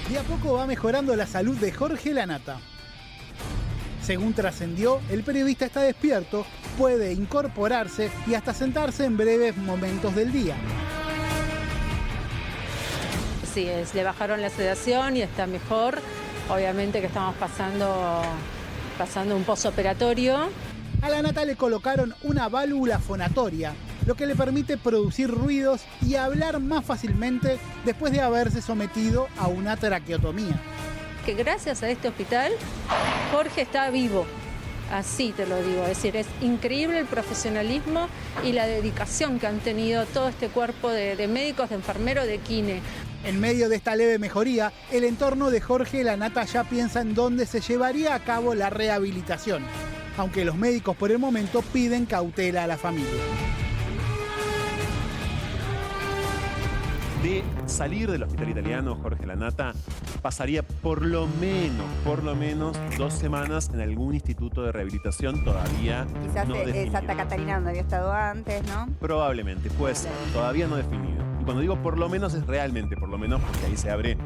De a poco va mejorando la salud de Jorge Lanata. Según trascendió, el periodista está despierto, puede incorporarse y hasta sentarse en breves momentos del día. Sí, le bajaron la sedación y está mejor. Obviamente que estamos pasando un posoperatorio. A Lanata le colocaron una válvula fonatoria, lo que le permite producir ruidos y hablar más fácilmente después de haberse sometido a una traqueotomía. Que gracias a este hospital, Jorge está vivo. Así te lo digo, es decir, es increíble el profesionalismo y la dedicación que han tenido todo este cuerpo de médicos, de enfermeros, de kine. En medio de esta leve mejoría, el entorno de Jorge Lanata ya piensa en dónde se llevaría a cabo la rehabilitación, aunque los médicos por el momento piden cautela a la familia. De salir del hospital italiano, Jorge Lanata pasaría por lo menos 2 semanas en algún instituto de rehabilitación todavía Quizás no definido. Santa Catarina, donde había estado antes, ¿no? Probablemente, puede ser, todavía no definido. Y cuando digo por lo menos es realmente por lo menos porque ahí se abre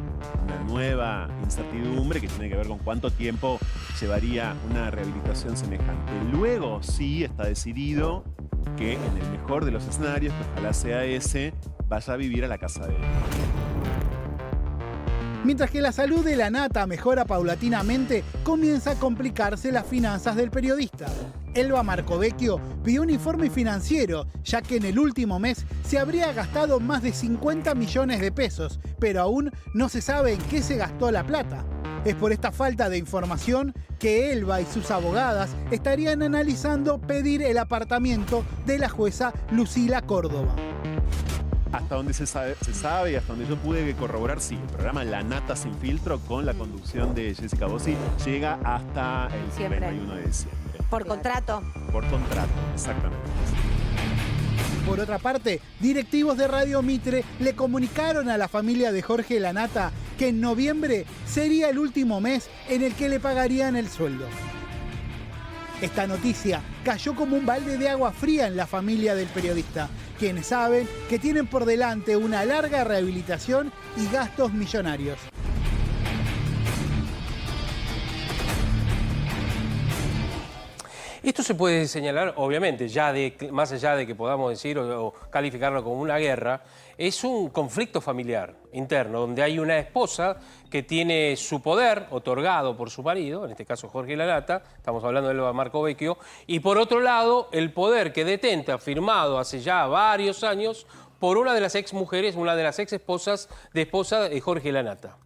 una nueva incertidumbre que tiene que ver con cuánto tiempo llevaría una rehabilitación semejante. Luego sí está decidido que en el mejor de los escenarios, que ojalá sea ese, vaya a vivir a la casa de él. Mientras que la salud de Lanata mejora paulatinamente, comienza a complicarse las finanzas del periodista. Elba Marcovecchio pidió un informe financiero, ya que en el último mes se habría gastado más de 50 millones de pesos, pero aún no se sabe en qué se gastó la plata. Es por esta falta de información que Elba y sus abogadas estarían analizando pedir el apartamiento de la jueza Lucila Córdoba. Hasta donde se sabe y hasta donde yo pude corroborar, sí, el programa Lanata Sin Filtro con la conducción de Jessica Bossi llega hasta el 31 de diciembre. Por contrato. Por contrato, exactamente. Por otra parte, directivos de Radio Mitre le comunicaron a la familia de Jorge Lanata que en noviembre sería el último mes en el que le pagarían el sueldo. Esta noticia cayó como un balde de agua fría en la familia del periodista, quienes saben que tienen por delante una larga rehabilitación y gastos millonarios. Esto se puede señalar, obviamente, más allá de que podamos decir o calificarlo como una guerra, es un conflicto familiar interno, donde hay una esposa que tiene su poder otorgado por su marido, en este caso Jorge Lanata, estamos hablando de Elba Marcovecchio, y por otro lado, el poder que detenta, firmado hace ya varios años, por una de las ex mujeres, una de las ex esposas de Jorge Lanata.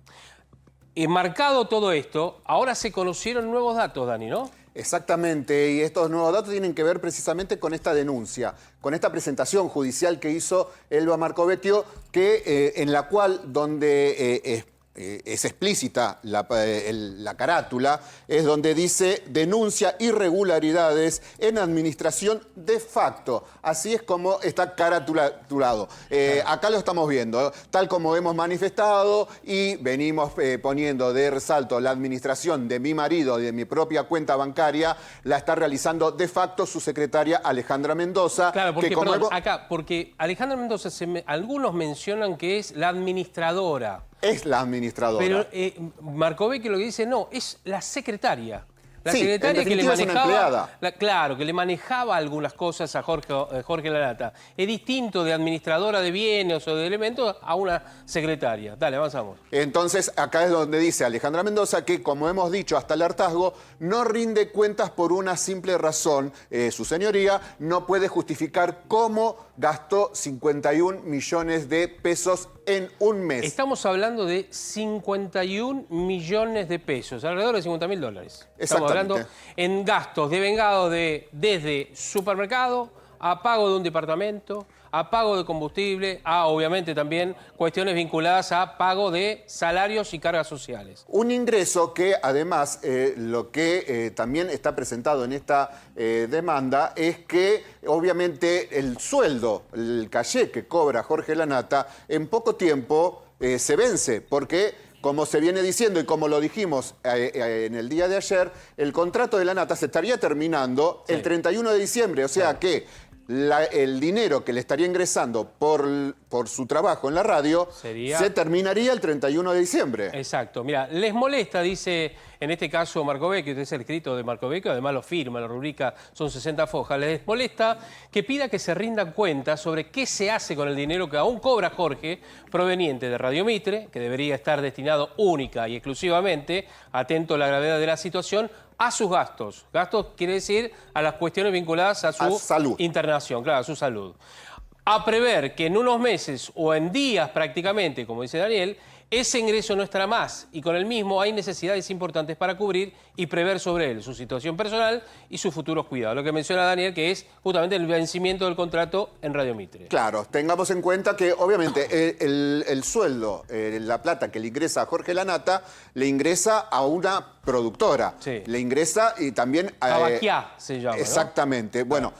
Marcado todo esto, ahora se conocieron nuevos datos, Dani, ¿no? Exactamente, y estos nuevos datos tienen que ver precisamente con esta denuncia, con esta presentación judicial que hizo Elba Marcovecchio, en la cual, donde es explícita la carátula, es donde dice denuncia irregularidades en administración de facto. Así es como está caratulado. Acá lo estamos viendo, tal como hemos manifestado y venimos poniendo de resalto la administración de mi marido y de mi propia cuenta bancaria, la está realizando de facto su secretaria Alejandra Mendoza. Claro, porque, porque Alejandra Mendoza, algunos mencionan que es la administradora. Es la administradora. Pero Marcovecchio lo que dice, no, es la secretaria. La sí, secretaria que le manejaba, claro, que le manejaba algunas cosas a Jorge Lanata. Es distinto de administradora de bienes o de elementos a una secretaria. Dale, avanzamos. Entonces, acá es donde dice Alejandra Mendoza que, como hemos dicho hasta el hartazgo, no rinde cuentas por una simple razón. Su señoría no puede justificar cómo gastó 51 millones de pesos en un mes. Estamos hablando de 51 millones de pesos, alrededor de 50.000 dólares. Estamos hablando en gastos devengados desde supermercado a pago de un departamento, a pago de combustible, a obviamente también cuestiones vinculadas a pago de salarios y cargas sociales. Un ingreso que además lo que también está presentado en esta demanda es que obviamente el sueldo, el cachê que cobra Jorge Lanata en poco tiempo se vence porque, como se viene diciendo y como lo dijimos en el día de ayer, el contrato de Lanata se estaría terminando el 31 de diciembre, o sea que el dinero que le estaría ingresando por su trabajo en la radio se terminaría el 31 de diciembre. Exacto. Mira, les molesta, dice en este caso Marco Vecchio, este es el escrito de Marco Vecchio, además lo firma, lo rubrica, son 60 fojas. Les molesta que pida que se rindan cuentas sobre qué se hace con el dinero que aún cobra Jorge, proveniente de Radio Mitre, que debería estar destinado única y exclusivamente, atento a la gravedad de la situación, a sus gastos. Gastos quiere decir a las cuestiones vinculadas a su salud. Internación, claro, a su salud. A prever que en unos meses o en días prácticamente, como dice Daniel, ese ingreso no estará más y con el mismo hay necesidades importantes para cubrir y prever sobre él su situación personal y sus futuros cuidados. Lo que menciona Daniel, que es justamente el vencimiento del contrato en Radio Mitre. Claro, tengamos en cuenta que obviamente el sueldo, la plata que le ingresa a Jorge Lanata, le ingresa a una productora. Sí. Le ingresa y también... Tabaquiá se llama, ¿no? Exactamente. Bueno,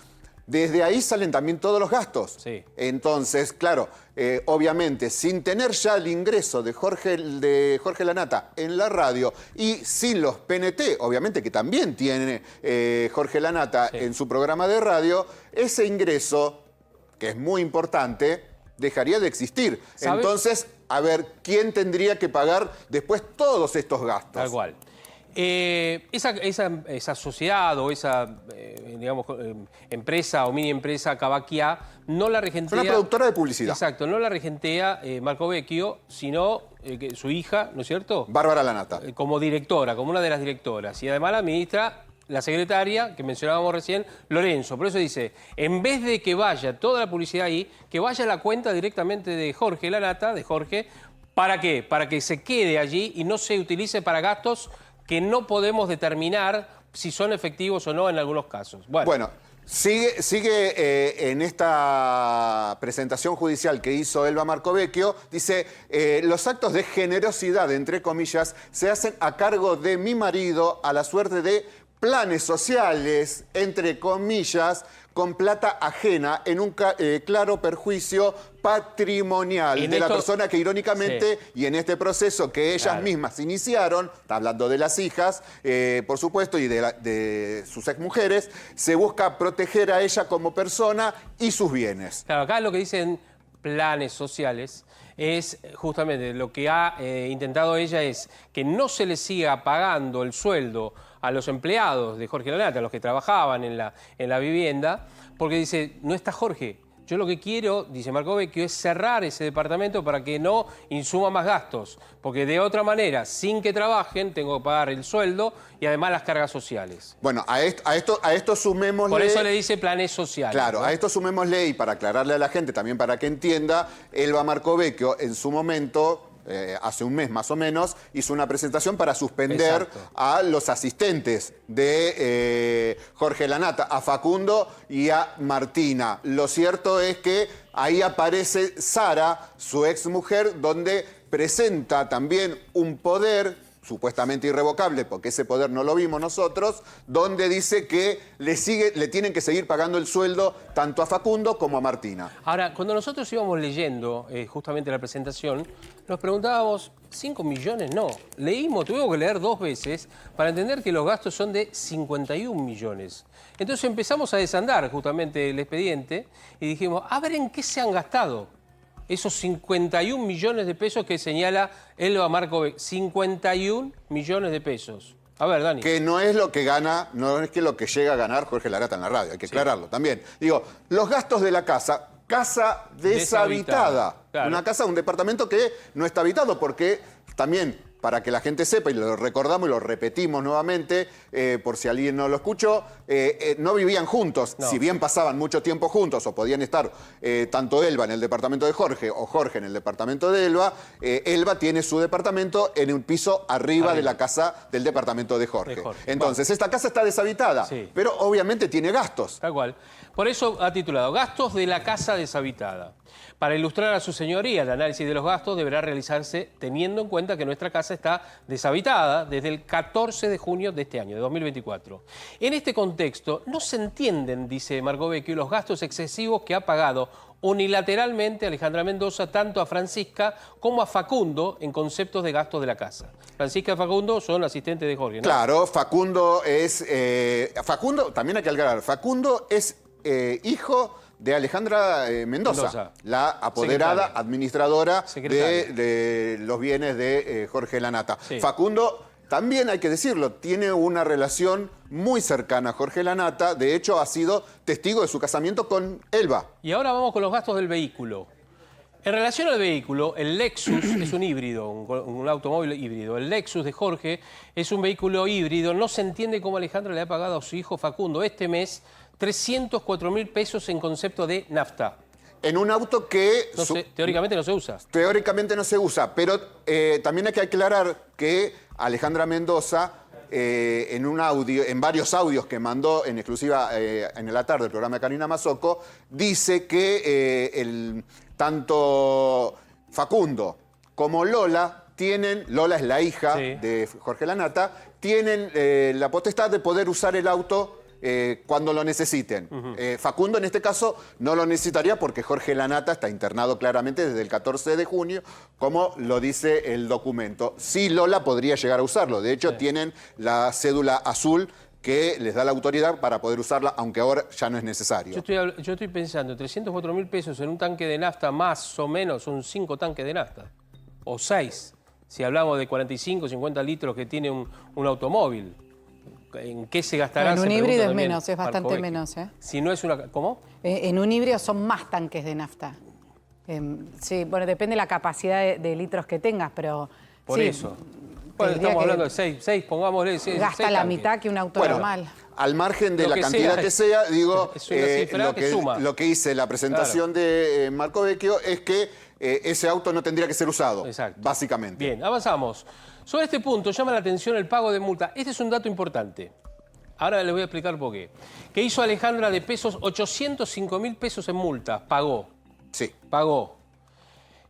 desde ahí salen también todos los gastos. Sí. Entonces, claro, obviamente, sin tener ya el ingreso de Jorge Lanata en la radio y sin los PNT, obviamente que también tiene Jorge Lanata en su programa de radio, ese ingreso, que es muy importante, dejaría de existir. ¿Sabe? Entonces, a ver, ¿quién tendría que pagar después todos estos gastos? Tal cual. Esa sociedad o esa, digamos, empresa o mini empresa Tabaquiá no la regentea... Es una productora de publicidad. Exacto, no la regentea Marco Vecchio, sino su hija, ¿no es cierto? Bárbara Lanata. Como directora, como una de las directoras. Y además la administra la secretaria, que mencionábamos recién, Lorenzo. Por eso dice, en vez de que vaya toda la publicidad ahí, que vaya a la cuenta directamente de Jorge Lanata, de Jorge. ¿Para qué? Para que se quede allí y no se utilice para gastos que no podemos determinar si son efectivos o no en algunos casos. Bueno, sigue en esta presentación judicial que hizo Elba Marco Vecchio, dice, los actos de generosidad, entre comillas, se hacen a cargo de mi marido a la suerte de planes sociales, entre comillas, con plata ajena en un claro perjuicio patrimonial de la persona que irónicamente, y en este proceso que ellas mismas iniciaron, está hablando de las hijas, por supuesto, y de sus exmujeres, se busca proteger a ella como persona y sus bienes. Claro, acá lo que dicen planes sociales es justamente lo que ha intentado ella es que no se le siga pagando el sueldo a los empleados de Jorge Lanata, a los que trabajaban en la vivienda, porque dice, no está Jorge. Yo lo que quiero, dice Marco Vecchio, es cerrar ese departamento para que no insuma más gastos, porque de otra manera, sin que trabajen, tengo que pagar el sueldo y además las cargas sociales. Bueno, a esto sumémosle... Por eso le dice planes sociales. Claro, ¿no? A esto sumémosle, y para aclararle a la gente, también para que entienda, Elba Marco Vecchio en su momento... hace un mes más o menos, hizo una presentación para suspender a los asistentes de Jorge Lanata, a Facundo y a Martina. Lo cierto es que ahí aparece Sara, su exmujer, donde presenta también un poder supuestamente irrevocable, porque ese poder no lo vimos nosotros, donde dice que le tienen que seguir pagando el sueldo tanto a Facundo como a Martina. Ahora, cuando nosotros íbamos leyendo justamente la presentación, nos preguntábamos, ¿5 millones? No. Tuvimos que leer 2 veces para entender que los gastos son de 51 millones. Entonces empezamos a desandar justamente el expediente y dijimos, a ver en qué se han gastado esos 51 millones de pesos que señala Elba Marco Vecchio. 51 millones de pesos. A ver, Dani. Que no es lo que gana, no es que lo que llega a ganar Jorge Lanata en la radio, hay que aclararlo también. Digo, los gastos de la casa deshabitada. Claro. Una casa, un departamento que no está habitado, porque también, para que la gente sepa, y lo recordamos y lo repetimos nuevamente, por si alguien no lo escuchó, no vivían juntos. No. Si bien pasaban mucho tiempo juntos, o podían estar tanto Elba en el departamento de Jorge, o Jorge en el departamento de Elba, Elba tiene su departamento en un piso arriba de la casa del departamento de Jorge. Entonces, esta casa está deshabitada, pero obviamente tiene gastos. Tal cual. Por eso ha titulado Gastos de la casa deshabitada. Para ilustrar a su señoría, el análisis de los gastos deberá realizarse teniendo en cuenta que nuestra casa está deshabitada desde el 14 de junio de este año, de 2024. En este contexto, no se entienden, dice Marco Vecchio, los gastos excesivos que ha pagado unilateralmente Alejandra Mendoza tanto a Francisca como a Facundo en conceptos de gastos de la casa. Francisca y Facundo son asistentes de Jorge, ¿no? Claro, Facundo es... Facundo, también hay que aclarar, Facundo es hijo de Alejandra Mendoza, la apoderada Secretaria. administradora Secretaria. de los bienes de Jorge Lanata. Sí. Facundo, también hay que decirlo, tiene una relación muy cercana a Jorge Lanata. De hecho, ha sido testigo de su casamiento con Elba. Y ahora vamos con los gastos del vehículo. En relación al vehículo, el Lexus es un híbrido, un automóvil híbrido. El Lexus de Jorge es un vehículo híbrido. No se entiende cómo Alejandra le ha pagado a su hijo Facundo este mes 304.000 pesos en concepto de nafta. En un auto que Teóricamente no se usa. teóricamente no se usa, pero también hay que aclarar que Alejandra Mendoza, en varios audios que mandó en exclusiva en la tarde del programa de Karina Mazzocco, dice que tanto Facundo como Lola Lola es la hija de Jorge Lanata, tienen la potestad de poder usar el auto cuando lo necesiten. Facundo en este caso no lo necesitaría porque Jorge Lanata está internado claramente desde el 14 de junio, como lo dice el documento. Sí, Lola podría llegar a usarlo. De hecho, tienen la cédula azul que les da la autoridad para poder usarla, aunque ahora ya no es necesario. Yo estoy pensando, 304.000 pesos en un tanque de nafta, más o menos son 5 tanques de nafta. O 6, si hablamos de 45, 50 litros que tiene un automóvil. ¿En qué se gastará? En un híbrido es menos, es bastante menos. Si no es una... ¿Cómo? En un híbrido son más tanques de nafta. Sí, bueno, depende de la capacidad de litros que tengas, pero... Por sí, eso. Bueno, estamos hablando de 6, pongámosle 6. Gasta la mitad que un auto normal. Al margen de Lo la que cantidad sea, que sea, digo, es una cifra que suma. lo que hice en la presentación de Marco Vecchio es que ese auto no tendría que ser usado, básicamente. Bien, avanzamos. Sobre este punto llama la atención el pago de multa. Este es un dato importante. Ahora les voy a explicar por qué. ¿Qué hizo Alejandra de pesos? 805.000 pesos en multa. Pagó. Sí. Pagó.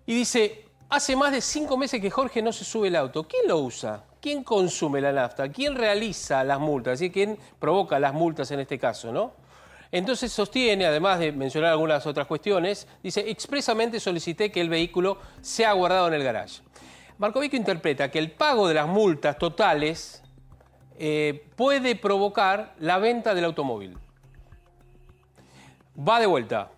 Y dice, hace más de 5 meses que Jorge no se sube el auto. ¿Quién lo usa? ¿Quién consume la nafta? ¿Quién realiza las multas? ¿Sí? ¿Quién provoca las multas en este caso, no? Entonces sostiene, además de mencionar algunas otras cuestiones, dice, expresamente solicité que el vehículo sea guardado en el garage. Marco Vecchio interpreta que el pago de las multas totales puede provocar la venta del automóvil. Va de vuelta.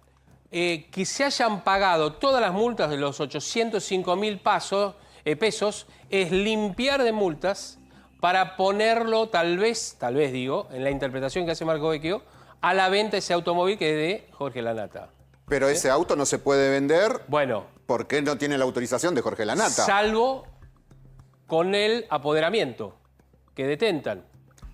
Que se hayan pagado todas las multas de los 805.000 pesos es limpiar de multas para ponerlo, tal vez digo, en la interpretación que hace Marco Vecchio, a la venta ese automóvil que es de Jorge Lanata. Pero ese auto no se puede vender porque no tiene la autorización de Jorge Lanata. Salvo con el apoderamiento que detentan.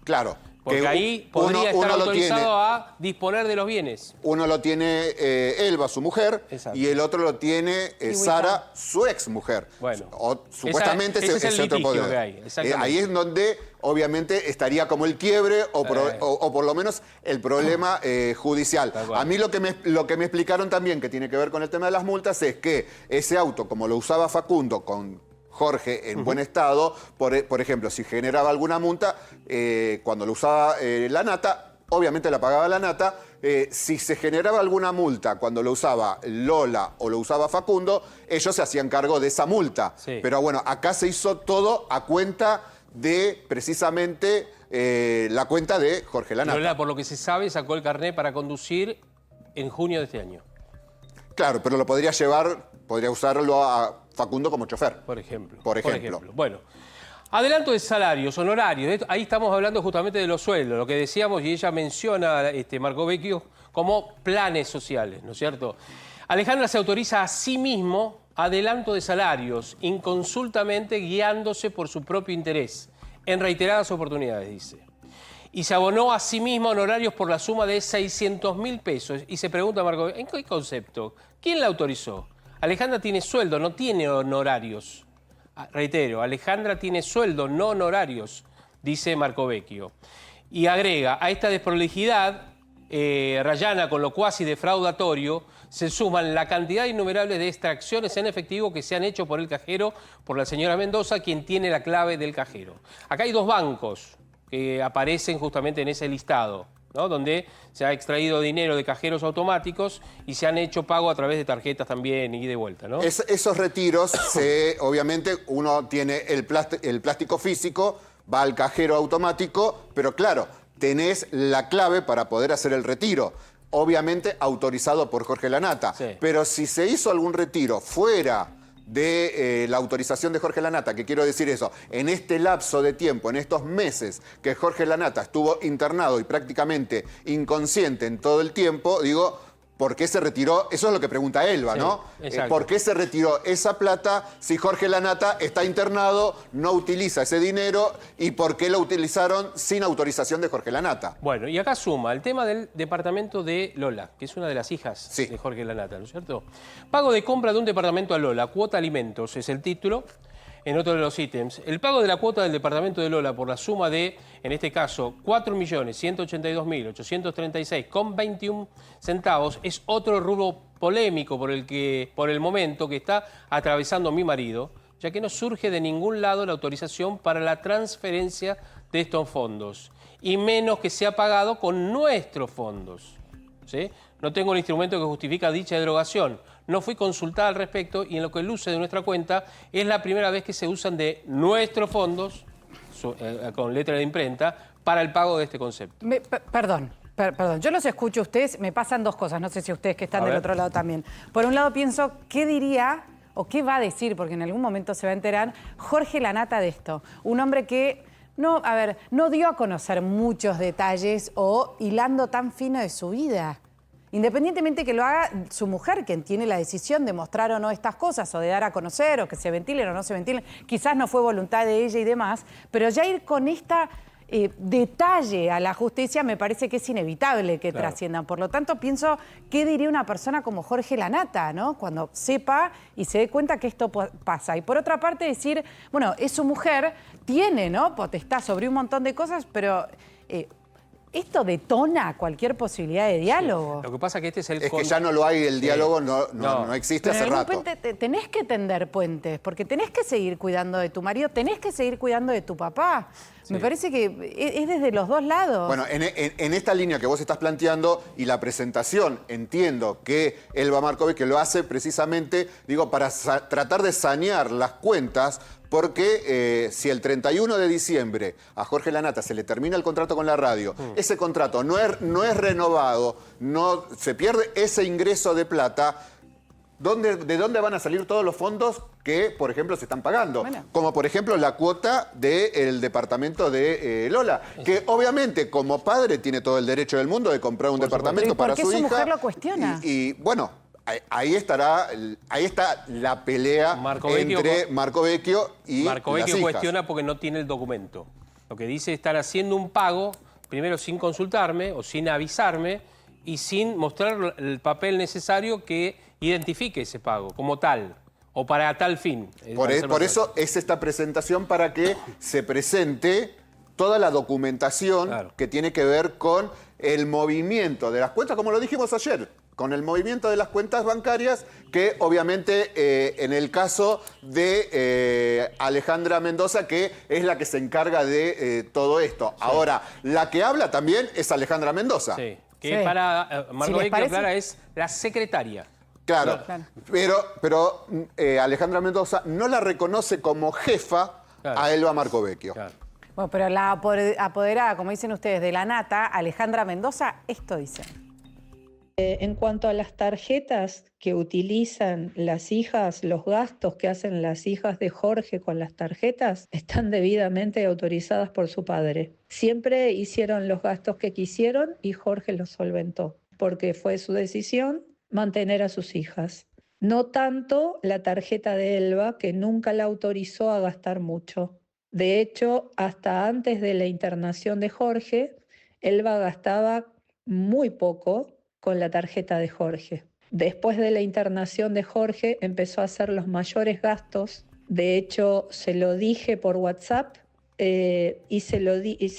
Claro. Porque ahí podría estar autorizado a disponer de los bienes. Uno lo tiene Elba, su mujer, y el otro lo tiene Sara, su ex mujer. Bueno, supuestamente ese es el otro litigio poder. que hay. Ahí es donde obviamente estaría como el quiebre o por lo menos el problema judicial. A mí lo que me explicaron también, que tiene que ver con el tema de las multas, es que ese auto, como lo usaba Facundo con Jorge en buen estado, por ejemplo, si generaba alguna multa, cuando lo usaba Lanata, obviamente la pagaba Lanata. Si se generaba alguna multa cuando lo usaba Lola o lo usaba Facundo, ellos se hacían cargo de esa multa. Sí. Pero bueno, acá se hizo todo a cuenta de precisamente la cuenta de Jorge Lanata. Lola, por lo que se sabe, sacó el carnet para conducir en junio de este año. Claro, pero lo podría usarlo a Facundo como chofer. Por ejemplo. Por ejemplo. Bueno, adelanto de salarios, honorarios. Ahí estamos hablando justamente de los sueldos, lo que decíamos, y ella menciona, Marco Vecchio, como planes sociales, ¿no es cierto? Alejandra se autoriza a sí mismo adelanto de salarios, inconsultamente guiándose por su propio interés, en reiteradas oportunidades, dice. Y se abonó a sí mismo honorarios por la suma de 600.000 pesos. Y se pregunta, Marco, ¿en qué concepto? ¿Quién la autorizó? Alejandra tiene sueldo, no tiene honorarios. Reitero, Alejandra tiene sueldo, no honorarios, dice Marco Vecchio. Y agrega, a esta desprolijidad rayana con lo cuasi defraudatorio, se suman la cantidad innumerable de extracciones en efectivo que se han hecho por el cajero, por la señora Mendoza, quien tiene la clave del cajero. Acá hay 2 bancos que aparecen justamente en ese listado, ¿no? Donde se ha extraído dinero de cajeros automáticos y se han hecho pago a través de tarjetas también y de vuelta, ¿no? Esos retiros, obviamente uno tiene el plástico físico, va al cajero automático, pero claro, tenés la clave para poder hacer el retiro. obviamente autorizado por Jorge Lanata. Sí. Pero si se hizo algún retiro fuera de la autorización de Jorge Lanata, que quiero decir eso, en este lapso de tiempo, en estos meses que Jorge Lanata estuvo internado y prácticamente inconsciente en todo el tiempo, digo, ¿por qué se retiró? Eso es lo que pregunta Elba, Sí, ¿no? exacto. ¿Por qué se retiró esa plata si Jorge Lanata está internado, no utiliza ese dinero y por qué lo utilizaron sin autorización de Jorge Lanata? Bueno, y acá suma el tema del departamento de Lola, que es una de las hijas Sí. de Jorge Lanata, ¿no es cierto? Pago de compra de un departamento a Lola, cuota alimentos, es el título. En otro de los ítems, el pago de la cuota del departamento de Lola por la suma de, en este caso, 4.182.836,21 centavos es otro rubro polémico por el momento que está atravesando mi marido, ya que no surge de ningún lado la autorización para la transferencia de estos fondos, y menos que sea pagado con nuestros fondos. ¿Sí? No tengo el instrumento que justifica dicha derogación. No fui consultada al respecto y en lo que luce de nuestra cuenta es la primera vez que se usan de nuestros fondos, con letra de imprenta, para el pago de este concepto. Perdón, yo los escucho a ustedes, me pasan dos cosas, no sé si ustedes que están del otro lado también. Por un lado pienso, ¿qué diría o qué va a decir, porque en algún momento se va a enterar, Jorge Lanata de esto? Un hombre que no dio a conocer muchos detalles o hilando tan fino de su vida. Independientemente que lo haga su mujer, quien tiene la decisión de mostrar o no estas cosas, o de dar a conocer, o que se ventilen o no se ventilen, quizás no fue voluntad de ella y demás, pero ya ir con esta detalle a la justicia me parece que es inevitable que trasciendan. Por lo tanto, pienso, ¿qué diría una persona como Jorge Lanata, ¿no? Cuando sepa y se dé cuenta que esto pasa? Y por otra parte decir, bueno, es su mujer, tiene, ¿no?, potestad sobre un montón de cosas, pero esto detona cualquier posibilidad de diálogo. Sí. Lo que pasa es que este es el... Es que ya no lo hay, el diálogo no existe Pero hace en algún rato. puente tenés que tender puentes, porque tenés que seguir cuidando de tu marido, tenés que seguir cuidando de tu papá. Sí. Me parece que es desde los dos lados. Bueno, en esta línea que vos estás planteando y la presentación, entiendo que Elba Markovic que lo hace precisamente, digo, para tratar de sanear las cuentas, porque si el 31 de diciembre a Jorge Lanata se le termina el contrato con la radio, ese contrato no es renovado, no se pierde ese ingreso de plata, ¿de dónde van a salir todos los fondos que, por ejemplo, se están pagando? Bueno. Como, por ejemplo, la cuota del departamento de Lola, que obviamente como padre tiene todo el derecho del mundo de comprar un departamento para su hija. ¿Por qué su mujer lo cuestiona? Y bueno, ahí está la pelea entre Markovecchio y Markovecchio las hijas. cuestiona porque no tiene el documento. Lo que dice es estar haciendo un pago, primero sin consultarme o sin avisarme y sin mostrar el papel necesario que identifique ese pago como tal o para tal fin. Por eso es esta presentación, para que se presente toda la documentación que tiene que ver con el movimiento de las cuentas, como lo dijimos ayer, con el movimiento de las cuentas bancarias, que obviamente en el caso de Alejandra Mendoza, que es la que se encarga de todo esto. Sí. Ahora, la que habla también es Alejandra Mendoza. Sí, que para Markovecchio Clara es la secretaria. Claro, pero Alejandra Mendoza no la reconoce como jefa a Elba Markovecchio. Claro. Bueno, pero la apoderada, como dicen ustedes, de Lanata, Alejandra Mendoza, esto dice. En cuanto a las tarjetas que utilizan las hijas, los gastos que hacen las hijas de Jorge con las tarjetas, están debidamente autorizadas por su padre. Siempre hicieron los gastos que quisieron y Jorge los solventó, porque fue su decisión mantener a sus hijas. No tanto la tarjeta de Elba, que nunca la autorizó a gastar mucho. De hecho, hasta antes de la internación de Jorge, Elba gastaba muy poco con la tarjeta de Jorge. Después de la internación de Jorge, empezó a hacer los mayores gastos. De hecho, se lo dije por WhatsApp y se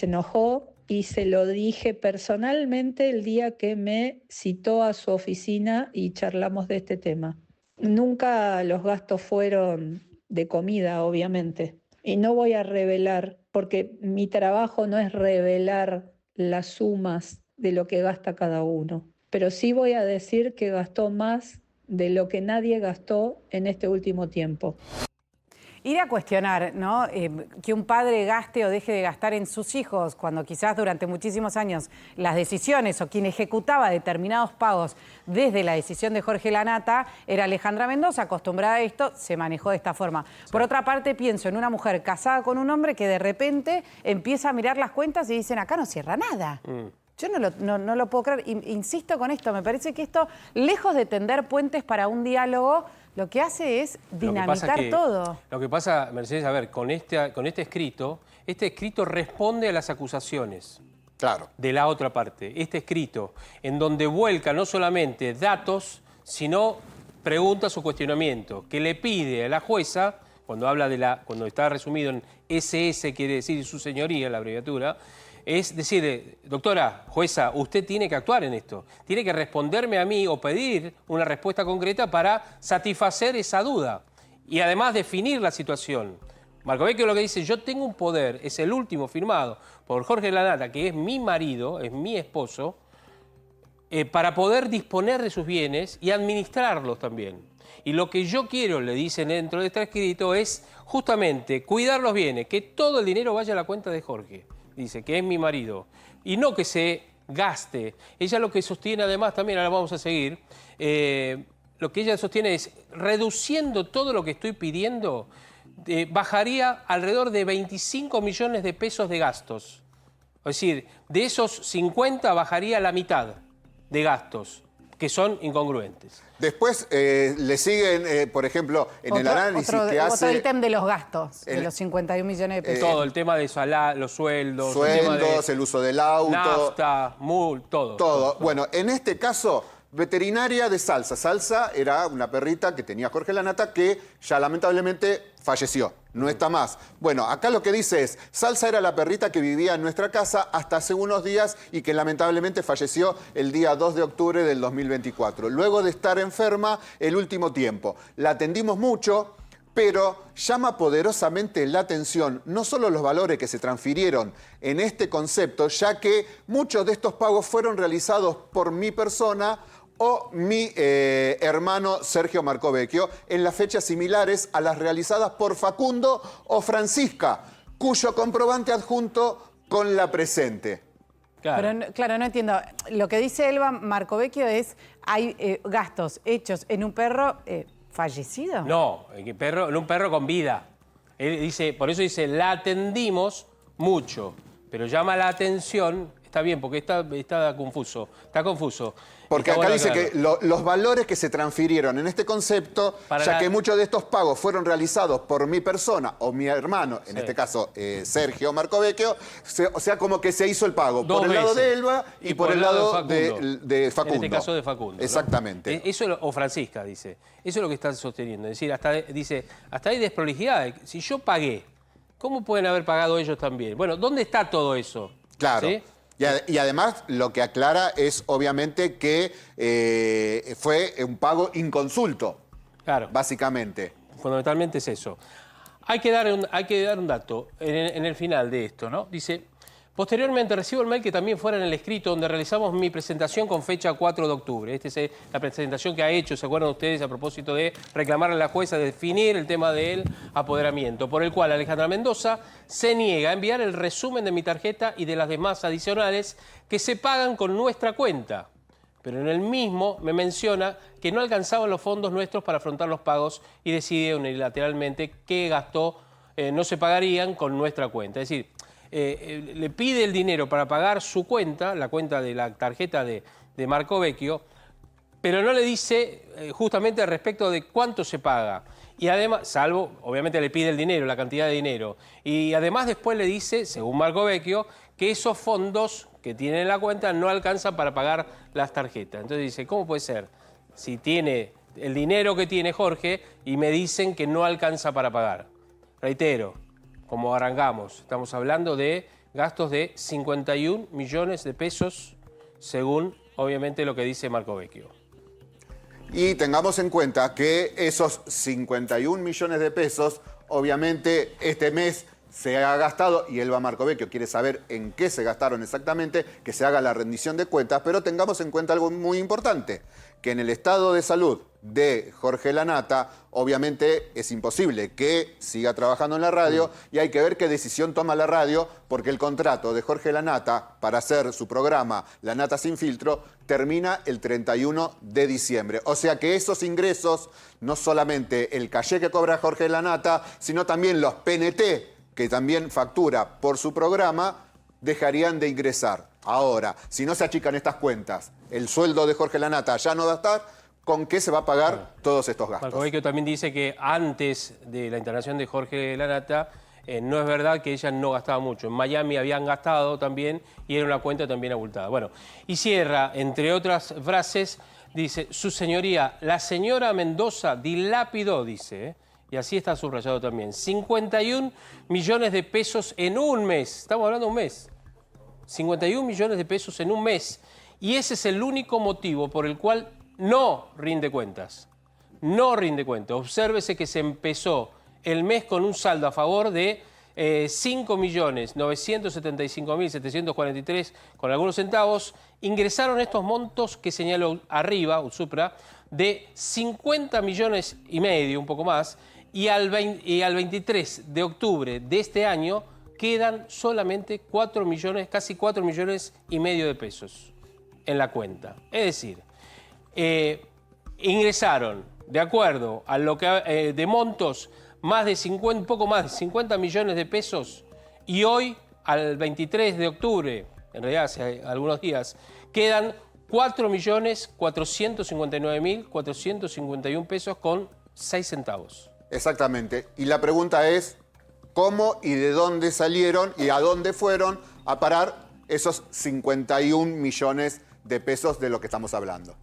enojó. Y se lo dije personalmente el día que me citó a su oficina y charlamos de este tema. Nunca los gastos fueron de comida, obviamente. Y no voy a revelar, porque mi trabajo no es revelar las sumas de lo que gasta cada uno. Pero sí voy a decir que gastó más de lo que nadie gastó en este último tiempo. Ir a cuestionar, ¿no? Que un padre gaste o deje de gastar en sus hijos cuando quizás durante muchísimos años las decisiones o quien ejecutaba determinados pagos desde la decisión de Jorge Lanata era Alejandra Mendoza, acostumbrada a esto, se manejó de esta forma. Sí. Por otra parte, pienso en una mujer casada con un hombre que de repente empieza a mirar las cuentas y dicen, acá no cierra nada. Yo no lo puedo creer. Insisto con esto, me parece que esto, lejos de tender puentes para un diálogo, lo que hace es dinamitar todo. Lo que pasa, Mercedes, a ver, con este escrito responde a las acusaciones. Claro. De la otra parte. Este escrito, en donde vuelca no solamente datos, sino preguntas o cuestionamientos, que le pide a la jueza, cuando está resumido en SS, quiere decir su señoría, la abreviatura, es decir, doctora, jueza, usted tiene que actuar en esto. Tiene que responderme a mí o pedir una respuesta concreta para satisfacer esa duda. Y además definir la situación. Marcovecchio lo que dice, yo tengo un poder, es el último firmado por Jorge Lanata, que es mi marido, es mi esposo, para poder disponer de sus bienes y administrarlos también. Y lo que yo quiero, le dicen dentro de este escrito, es justamente cuidar los bienes, que todo el dinero vaya a la cuenta de Jorge. Dice que es mi marido, y no que se gaste. Ella lo que sostiene además, también ahora vamos a seguir, lo que ella sostiene es, reduciendo todo lo que estoy pidiendo, bajaría alrededor de 25 millones de pesos de gastos. Es decir, de esos 50 bajaría la mitad de gastos, que son incongruentes. Después le siguen, por ejemplo, en el análisis que hace... Otro ítem de los gastos, de los 51 millones de pesos. Todo, el tema de los sueldos. Sueldos, el uso del auto. Nafta, todo. Todo. Bueno, en este caso, veterinaria de Salsa. Salsa era una perrita que tenía Jorge Lanata que ya lamentablemente falleció. No está más. Bueno, acá lo que dice es, Salsa era la perrita que vivía en nuestra casa hasta hace unos días y que lamentablemente falleció el día 2 de octubre del 2024. Luego de estar enferma el último tiempo. La atendimos mucho, pero llama poderosamente la atención no solo los valores que se transfirieron en este concepto, ya que muchos de estos pagos fueron realizados por mi persona o mi hermano Sergio Marcovecchio en las fechas similares a las realizadas por Facundo o Francisca, cuyo comprobante adjunto con la presente. Claro. Pero claro, no entiendo. Lo que dice Elba Marcovecchio es, hay gastos hechos en un perro fallecido. No, en un perro con vida. Él dice, por eso dice, la atendimos mucho, pero llama la atención, está bien, porque está confuso. Porque acá dice que los valores que se transfirieron en este concepto, que muchos de estos pagos fueron realizados por mi persona o mi hermano, en este caso Sergio Marcovecchio, o sea, como que se hizo el pago por el lado de Elba y por el lado de Facundo. En este caso de Facundo. Exactamente. ¿No? Eso, o Francisca, dice. Eso es lo que están sosteniendo. Es decir, hasta hay desprolijidad. Si yo pagué, ¿cómo pueden haber pagado ellos también? Bueno, ¿dónde está todo eso? Claro. ¿Sí? Y además lo que aclara es obviamente que fue un pago inconsulto. Claro. Básicamente. Fundamentalmente es eso. Hay que dar un dato en el final de esto, ¿no? Dice, posteriormente recibo el mail que también fuera en el escrito donde realizamos mi presentación con fecha 4 de octubre. Esta es la presentación que ha hecho, ¿se acuerdan ustedes? A propósito de reclamarle a la jueza de definir el tema del apoderamiento, por el cual Alejandra Mendoza se niega a enviar el resumen de mi tarjeta y de las demás adicionales que se pagan con nuestra cuenta. Pero en el mismo me menciona que no alcanzaban los fondos nuestros para afrontar los pagos y decide unilateralmente que gastó no se pagarían con nuestra cuenta. Es decir, le pide el dinero para pagar su cuenta, la cuenta de la tarjeta de Marcovecchio, pero no le dice justamente respecto de cuánto se paga. Y además, salvo, obviamente le pide el dinero, la cantidad de dinero. Y además después le dice, según Marcovecchio, que esos fondos que tiene en la cuenta no alcanzan para pagar las tarjetas. Entonces dice, ¿cómo puede ser? Si tiene el dinero que tiene Jorge y me dicen que no alcanza para pagar. Reitero, como arrancamos, estamos hablando de gastos de 51 millones de pesos, según obviamente lo que dice Marcovecchio. Y tengamos en cuenta que esos 51 millones de pesos, obviamente este mes se ha gastado, y Elba Marcovecchio quiere saber en qué se gastaron exactamente, que se haga la rendición de cuentas, pero tengamos en cuenta algo muy importante, que en el estado de salud de Jorge Lanata, obviamente es imposible que siga trabajando en la radio y hay que ver qué decisión toma la radio, porque el contrato de Jorge Lanata para hacer su programa La Nata Sin Filtro termina el 31 de diciembre. O sea que esos ingresos, no solamente el caché que cobra Jorge Lanata, sino también los PNT, que también factura por su programa, dejarían de ingresar. Ahora, si no se achican estas cuentas, el sueldo de Jorge Lanata ya no va a estar, ¿con qué se va a pagar todos estos gastos? Marcovecchio también dice que antes de la internación de Jorge Lanata, no es verdad que ella no gastaba mucho. En Miami habían gastado también y era una cuenta también abultada. Bueno, y cierra, entre otras frases, dice, su señoría, la señora Mendoza dilapidó, dice, y así está subrayado también, 51 millones de pesos en un mes. Estamos hablando de un mes. 51 millones de pesos en un mes. Y ese es el único motivo por el cual no rinde cuentas. No rinde cuentas. Obsérvese que se empezó el mes con un saldo a favor de 5.975.743 con algunos centavos. Ingresaron estos montos que señaló arriba, Supra, de 50 millones y medio, un poco más, y al 23 de octubre de este año quedan solamente 4 millones, casi 4 millones y medio de pesos en la cuenta. Es decir, ingresaron, de acuerdo a lo que de montos, un poco más de 50 millones de pesos, y hoy, al 23 de octubre, en realidad hace algunos días, quedan 4.459.451 pesos con 6 centavos. Exactamente. Y la pregunta es, ¿cómo y de dónde salieron y a dónde fueron a parar esos 51 millones de pesos de lo que estamos hablando?